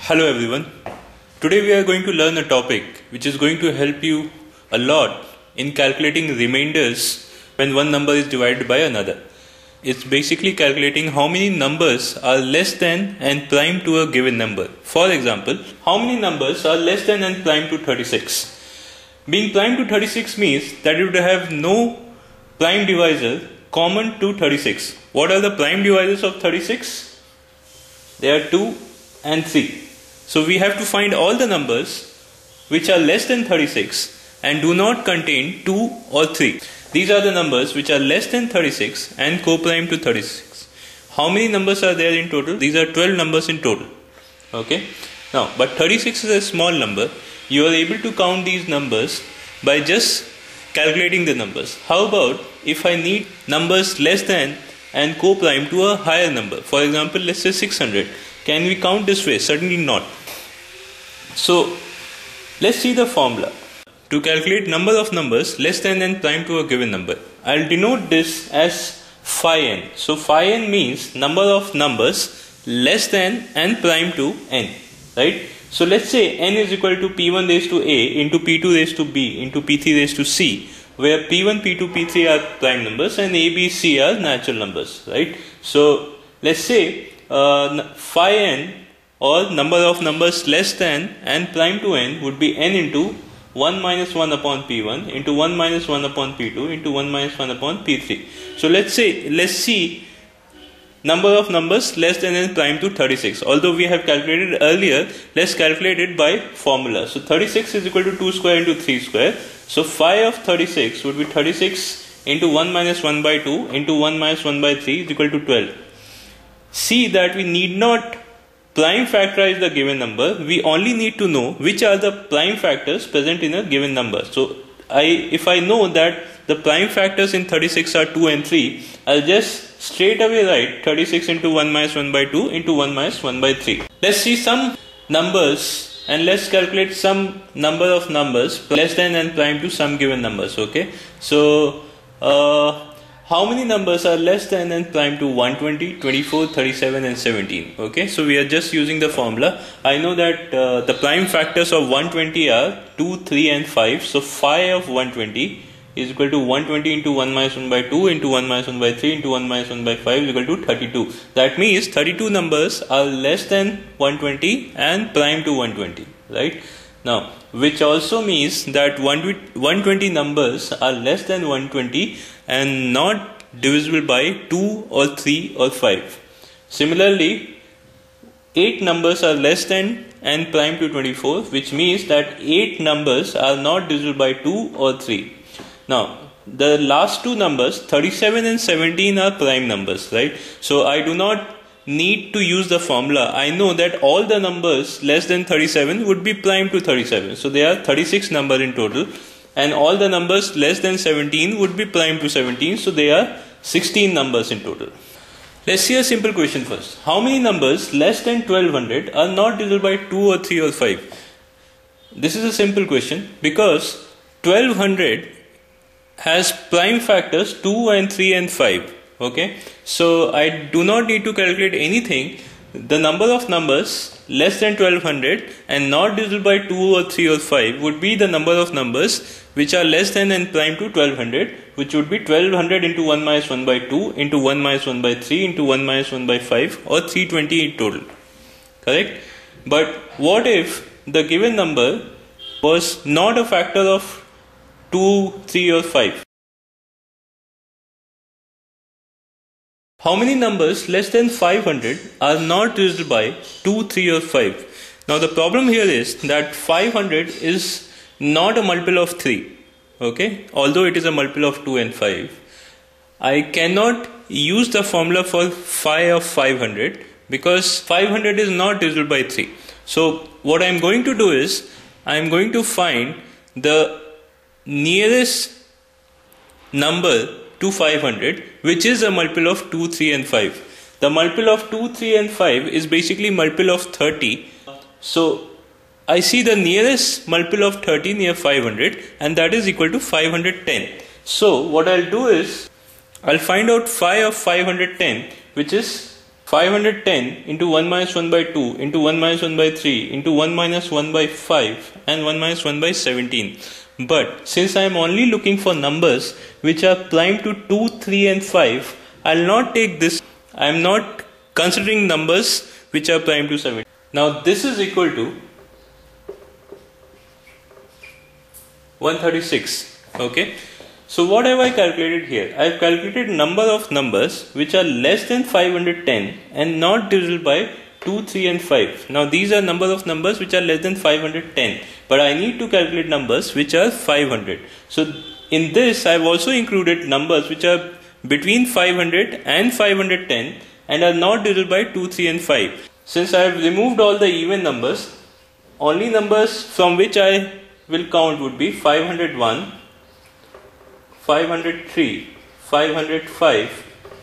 Hello everyone. Today we are going to learn a topic which is going to help you a lot in calculating remainders when one number is divided by another. It's basically calculating how many numbers are less than and prime to a given number. For example, how many numbers are less than and prime to 36? Being prime to 36 means that you would have no prime divisor common to 36. What are the prime divisors of 36? They are 2 and 3. So we have to find all the numbers which are less than 36 and do not contain 2 or 3. These are the numbers which are less than 36 and co-prime to 36. How many numbers are there in total? These are 12 numbers in total. Okay. Now, but 36 is a small number. You are able to count these numbers by just calculating the numbers. How about if I need numbers less than and co-prime to a higher number? For example, let's say 600. Can we count this way? Certainly not. So, let's see the formula. To calculate number of numbers less than and prime to a given number, I'll denote this as phi n. So, phi n means number of numbers less than and prime to n. Right? So, let's say n is equal to p1 raised to a into p2 raised to b into p3 raised to c, where p1, p2, p3 are prime numbers and a, b, c are natural numbers. Right? So, let's say phi n, or number of numbers less than and prime to n, would be n into 1 minus 1 upon p1 into 1 minus 1 upon p2 into 1 minus 1 upon p3. So let's see number of numbers less than and prime to 36. Although we have calculated earlier, let's calculate it by formula. So 36 is equal to 2 square into 3 square. So phi of 36 would be 36 into 1 minus 1 by 2 into 1 minus 1 by 3 is equal to 12. See that we need not prime factorize the given number. We only need to know which are the prime factors present in a given number. So if I know that the prime factors in 36 are 2 and 3, I'll just straight away write 36 into 1 minus 1 by 2 into 1 minus 1 by 3. Let's see some numbers and let's calculate some number of numbers less than and prime to some given numbers. Okay. So how many numbers are less than and prime to 120, 24, 37 and 17? Okay, so we are just using the formula. I know that the prime factors of 120 are 2, 3 and 5. So phi of 120 is equal to 120 into 1 minus 1 by 2 into 1 minus 1 by 3 into 1 minus 1 by 5 is equal to 32. That means 32 numbers are less than 120 and prime to 120, right? Now, which also means that 120 numbers are less than 120 and not divisible by 2 or 3 or 5. Similarly, 8 numbers are less than and prime to 24, which means that 8 numbers are not divisible by 2 or 3. Now, the last two numbers, 37 and 17, are prime numbers, right? So, I do not need to use the formula. I know that all the numbers less than 37 would be prime to 37. So there are 36 numbers in total, and all the numbers less than 17 would be prime to 17. So there are 16 numbers in total. Let's see a simple question first. How many numbers less than 1200 are not divisible by 2 or 3 or 5? This is a simple question because 1200 has prime factors 2 and 3 and 5. Okay, so I do not need to calculate anything. The number of numbers less than 1200 and not divisible by 2 or 3 or 5 would be the number of numbers which are less than and prime to 1200, which would be 1200 into 1 minus 1 by 2 into 1 minus 1 by 3 into 1 minus 1 by 5, or 320 in total. Correct? But what if the given number was not a factor of 2, 3 or 5? How many numbers less than 500 are not divisible by 2, 3 or 5? Now the problem here is that 500 is not a multiple of 3. Okay, although it is a multiple of 2 and 5. I cannot use the formula for phi of 500 because 500 is not divisible by 3. So what I am going to do is I am going to find the nearest number to 500, which is a multiple of 2, 3 and 5. The multiple of 2, 3 and 5 is basically multiple of 30. So I see the nearest multiple of 30 near 500, and that is equal to 510. So what I'll do is I'll find out phi of 510, which is 510 into 1 minus 1 by 2 into 1 minus 1 by 3 into 1 minus 1 by 5 and 1 minus 1 by 17. But since I am only looking for numbers which are prime to 2, 3 and 5, I will not take this. I am not considering numbers which are prime to 17. Now this is equal to 136. Okay. So what have I calculated here? I have calculated number of numbers which are less than 510 and not divisible by 2, 3 and 5. Now these are number of numbers which are less than 510, but I need to calculate numbers which are 500. So in this I have also included numbers which are between 500 and 510 and are not divisible by 2, 3 and 5. Since I have removed all the even numbers, only numbers from which I will count would be 501, 503, 505,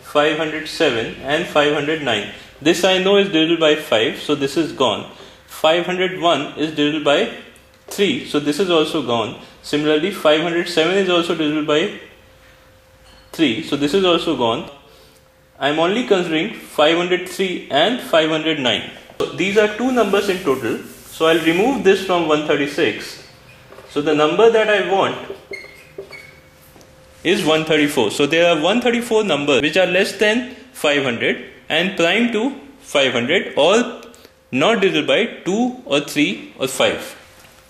507 and 509. This I know is divisible by 5, so this is gone. 501 is divisible by 3, so this is also gone. Similarly 507 is also divisible by 3, so this is also gone. I am only considering 503 and 509. So these are two numbers in total, so I will remove this from 136. So the number that I want is 134. So there are 134 numbers which are less than 500 and prime to 500 or not divisible by 2 or 3 or 5.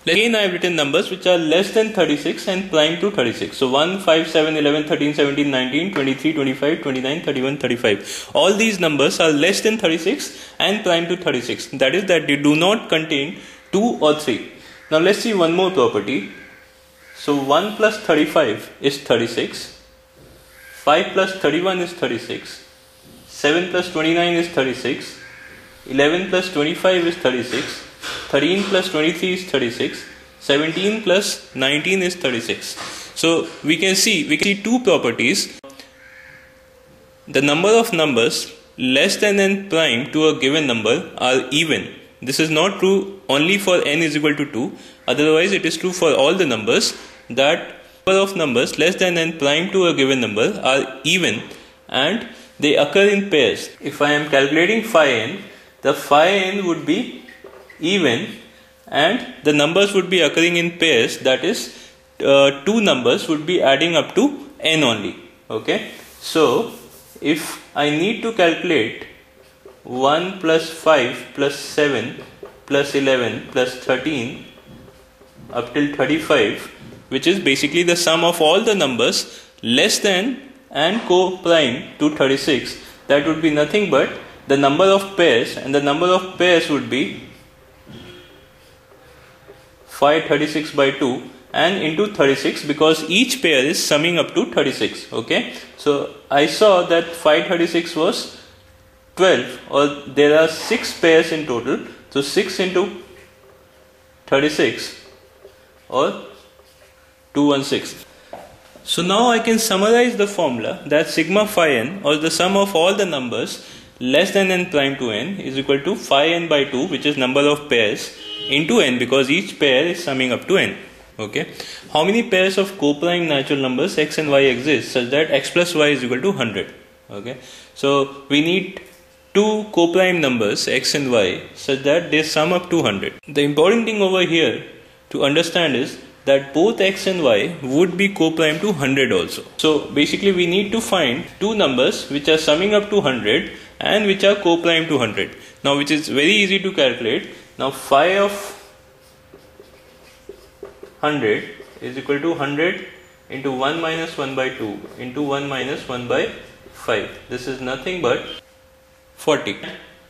Again I have written numbers which are less than 36 and prime to 36. So 1, 5, 7, 11, 13, 17, 19, 23, 25, 29, 31, 35. All these numbers are less than 36 and prime to 36. That is that they do not contain 2 or 3. Now let's see one more property. So 1 plus 35 is 36, 5 plus 31 is 36, 7 plus 29 is 36, 11 plus 25 is 36, 13 plus 23 is 36, 17 plus 19 is 36. So we can see two properties. The number of numbers less than n prime to a given number are even. This is not true only for n is equal to 2. Otherwise it is true for all the numbers that number of numbers less than n prime to a given number are even and they occur in pairs. If I am calculating phi n, the phi n would be even and the numbers would be occurring in pairs, that is two numbers would be adding up to n only. Okay. So if I need to calculate 1 plus 5 plus 7 plus 11 plus 13 up till 35, which is basically the sum of all the numbers less than and co-prime to 36, that would be nothing but the number of pairs, and the number of pairs would be phi 36 by 2 and into 36, because each pair is summing up to 36. Okay, so I saw that phi 36 was 12, or there are 6 pairs in total, so 6 into 36 or 216. So now I can summarize the formula that sigma phi n, or the sum of all the numbers less than n prime to n, is equal to phi n by 2, which is number of pairs, into n, because each pair is summing up to n. Okay. How many pairs of co-prime natural numbers x and y exist such that x plus y is equal to 100? Okay. So we need two co-prime numbers x and y such that they sum up to 100. The important thing over here to understand is that both x and y would be co-prime to 100 also. So basically we need to find two numbers which are summing up to 100 and which are co-prime to 100. Now which is very easy to calculate. Now phi of 100 is equal to 100 into 1 minus 1 by 2 into 1 minus 1 by 5. This is nothing but 40.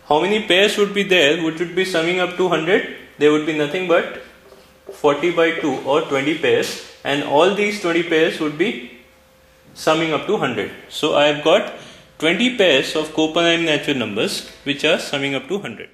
How many pairs would be there which would be summing up to 100? There would be nothing but 40 by 2 or 20 pairs, and all these 20 pairs would be summing up to 100. So I have got 20 pairs of co-prime natural numbers which are summing up to 100.